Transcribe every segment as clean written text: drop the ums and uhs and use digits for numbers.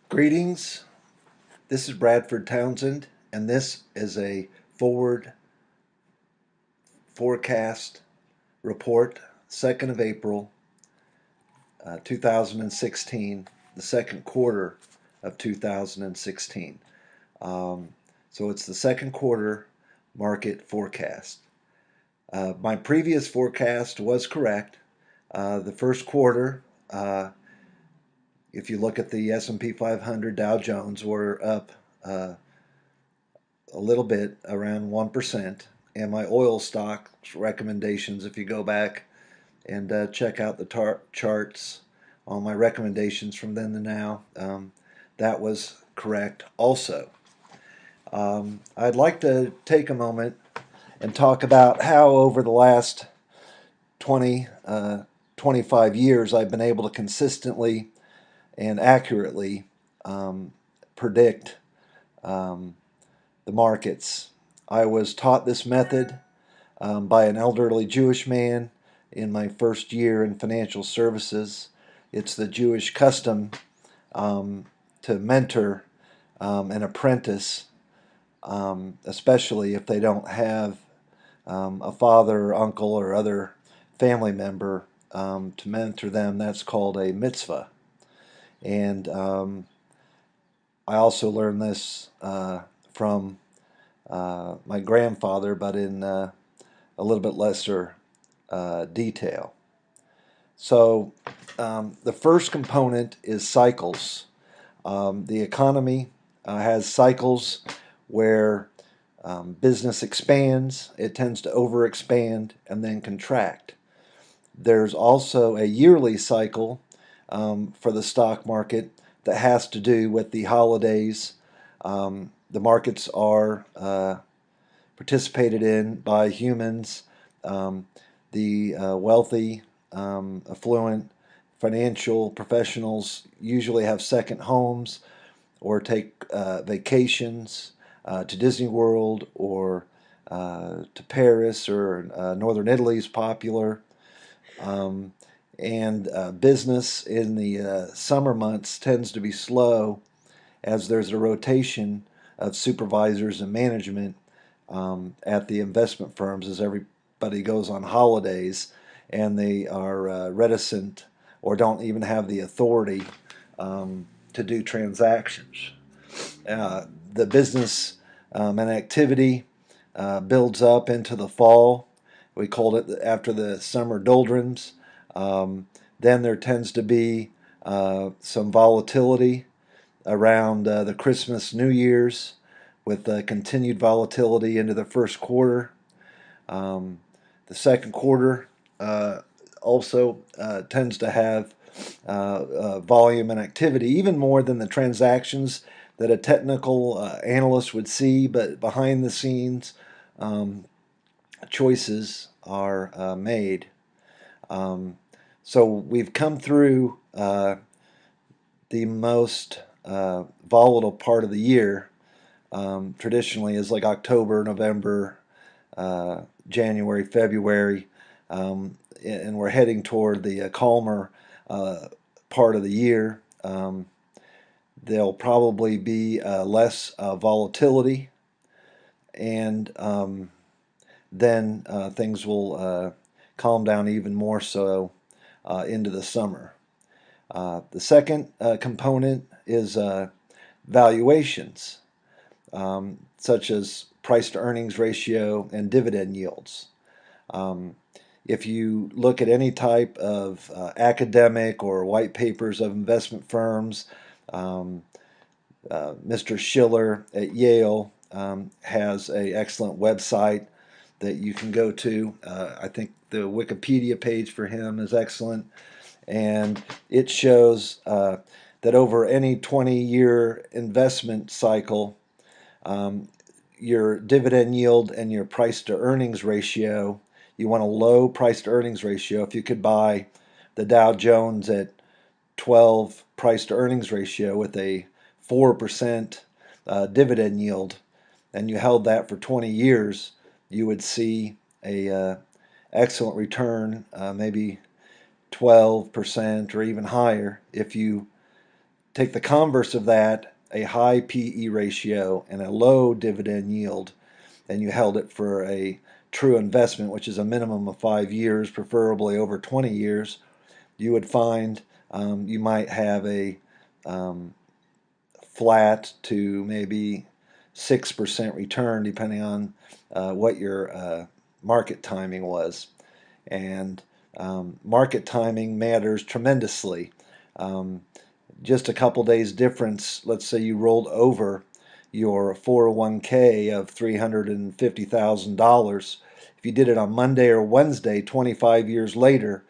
Greetings. This is Bradford Townsend, and this is a forward forecast report, 2nd of April, 2016, the second quarter of 2016. Um, so it's the second quarter market forecast. My previous forecast was correct. The first quarter, if you look at the S&P 500, Dow Jones, were up a little bit, around 1%. And my oil stock recommendations, if you go back and check out the charts on my recommendations from then to now, that was correct also. I'd like to take a moment and talk about how over the last 25 years I've been able to consistently and accurately predict the markets. I was taught this method by an elderly Jewish man in my first year in financial services. It's the Jewish custom to mentor an apprentice, especially if they don't have a father or uncle or other family member to mentor them. That's called a mitzvah. And I also learned this from my grandfather, but in a little bit lesser detail. So the first component is cycles. The economy has cycles where business expands, it tends to overexpand and then contract. There's also a yearly cycle for the stock market that has to do with the holidays. The markets are participated in by humans. The wealthy, affluent, financial professionals usually have second homes or take vacations to Disney World or to Paris, or Northern Italy is popular. And business in the summer months tends to be slow as there's a rotation of supervisors and management at the investment firms as everybody goes on holidays, and they are reticent or don't even have the authority to do transactions. The business and activity builds up into the fall. We called it after the summer doldrums. Then there tends to be some volatility around the Christmas, New Year's, with continued volatility into the first quarter. The second quarter also tends to have volume and activity, even more than the transactions that a technical analyst would see, but behind the scenes choices are made. So we've come through the most volatile part of the year. Traditionally is like October, November, January, February, and we're heading toward the calmer part of the year. There'll probably be less volatility, and then things will calm down even more so into the summer. The second component is valuations, such as price to earnings ratio and dividend yields. If you look at any type of academic or white papers of investment firms, Mr. Schiller at Yale has an excellent website that you can go to. I think the Wikipedia page for him is excellent, and it shows that over any 20-year investment cycle, your dividend yield and your price to earnings ratio, you want a low price to earnings ratio. If you could buy the Dow Jones at 12 price to earnings ratio with a 4% dividend yield, and you held that for 20 years, you would see a excellent return, maybe 12% or even higher if you take the converse of that, a high PE ratio and a low dividend yield, and you held it for a true investment, which is a minimum of 5 years, preferably over 20 years, you would find you might have a flat to maybe 6% return, depending on what your market timing was. And market timing matters tremendously. Just a couple days difference, let's say you rolled over your 401k of $350,000. If you did it on Monday or Wednesday, 25 years later,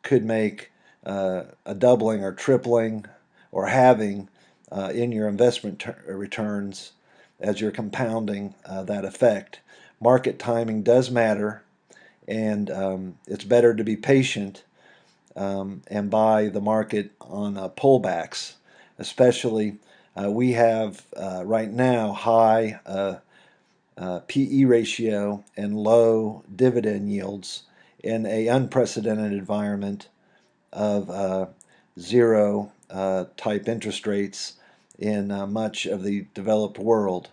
could make a doubling or tripling or halving in your investment returns as you're compounding that effect. Market timing does matter, and it's better to be patient and buy the market on pullbacks. Especially, we have right now high PE ratio and low dividend yields in an unprecedented environment of zero type interest rates in much of the developed world.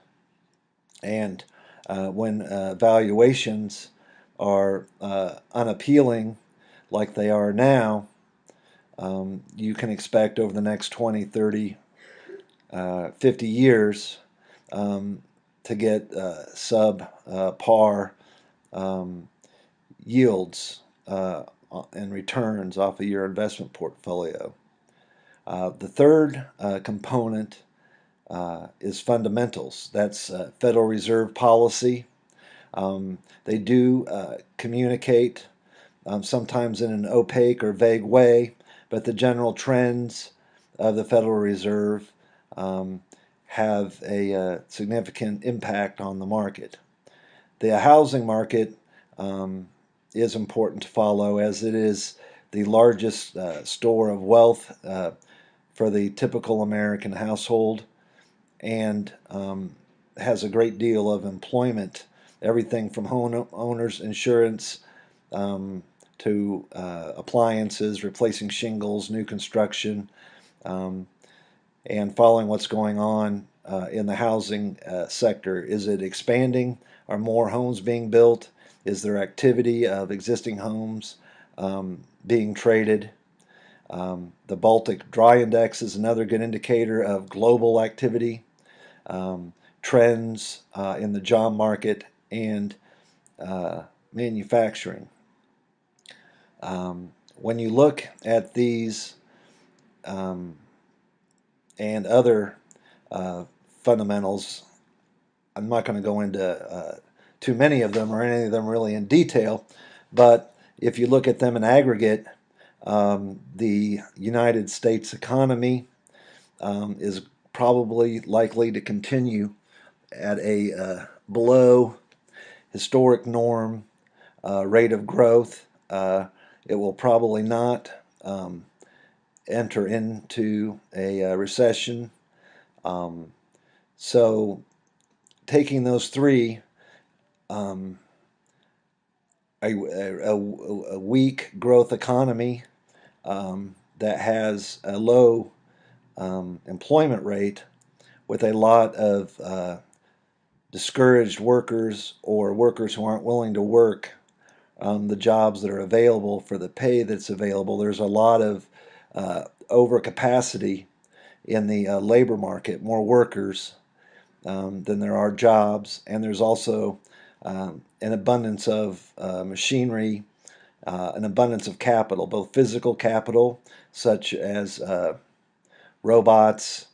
And when valuations are unappealing like they are now, you can expect over the next 20, 30, 50 years to get sub-par yields and returns off of your investment portfolio. The third component is fundamentals. That's Federal Reserve policy. They do communicate sometimes in an opaque or vague way, but the general trends of the Federal Reserve have a significant impact on the market. The housing market is important to follow, as it is the largest store of wealth for the typical American household, and has a great deal of employment, everything from homeowners insurance to appliances, replacing shingles, new construction, and following what's going on in the housing sector. Is it expanding? Are more homes being built? Is there activity of existing homes being traded? The Baltic Dry Index is another good indicator of global activity, trends in the job market, and manufacturing. When you look at these and other fundamentals, I'm not going to go into too many of them or any of them really in detail, but if you look at them in aggregate, the United States economy is probably likely to continue at a below historic norm rate of growth. It will probably not enter into a recession. So taking those three, a weak growth economy that has a low employment rate with a lot of discouraged workers or workers who aren't willing to work the jobs that are available for the pay that's available. There's a lot of overcapacity in the labor market, more workers than there are jobs, and there's also an abundance of machinery, an abundance of capital, both physical capital, such as robots,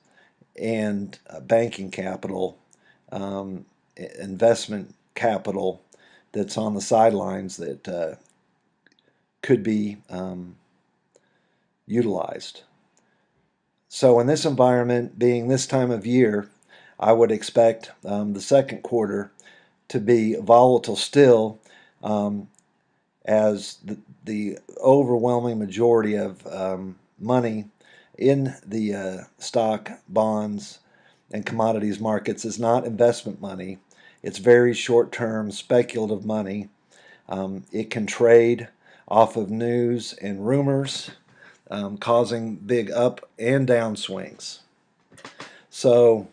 and banking capital, investment capital that's on the sidelines that could be utilized. So in this environment, being this time of year, I would expect the second quarter to be volatile still, as the overwhelming majority of money in the stock, bonds, and commodities markets is not investment money. It's very short-term speculative money. It can trade off of news and rumors. causing big up and down swings. So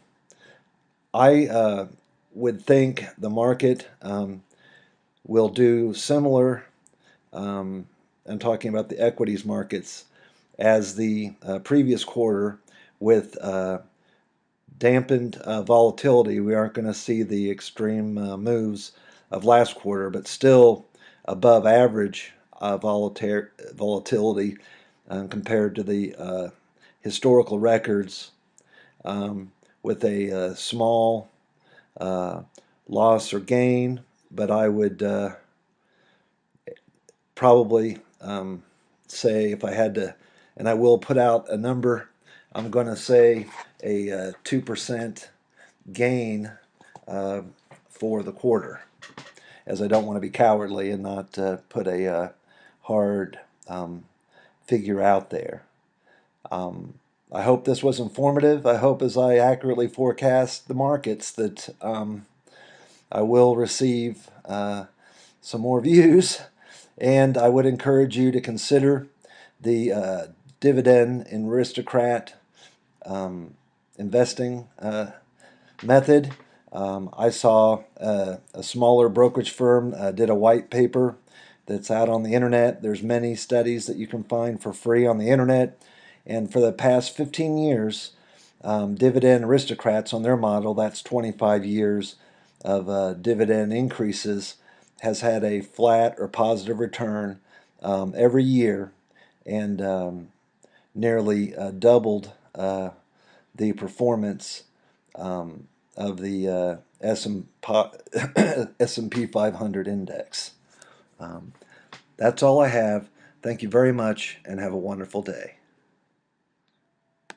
I would think the market will do similar. I'm talking about the equities markets as the previous quarter with dampened volatility. We aren't going to see the extreme moves of last quarter, but still above average volatility compared to the historical records, with a small loss or gain. But I would probably say, if I had to, and I will put out a number, I'm going to say a 2% gain for the quarter, as I don't want to be cowardly and not put a hard figure out there. I hope this was informative. I hope, as I accurately forecast the markets, that I will receive some more views, and I would encourage you to consider the dividend and aristocrat investing method. I saw a smaller brokerage firm did a white paper that's out on the internet. There's many studies that you can find for free on the internet. And for the past 15 years, dividend aristocrats on their model, that's 25 years of dividend increases, has had a flat or positive return every year, and nearly doubled the performance of the S&P 500 index. That's all I have. Thank you very much, and have a wonderful day.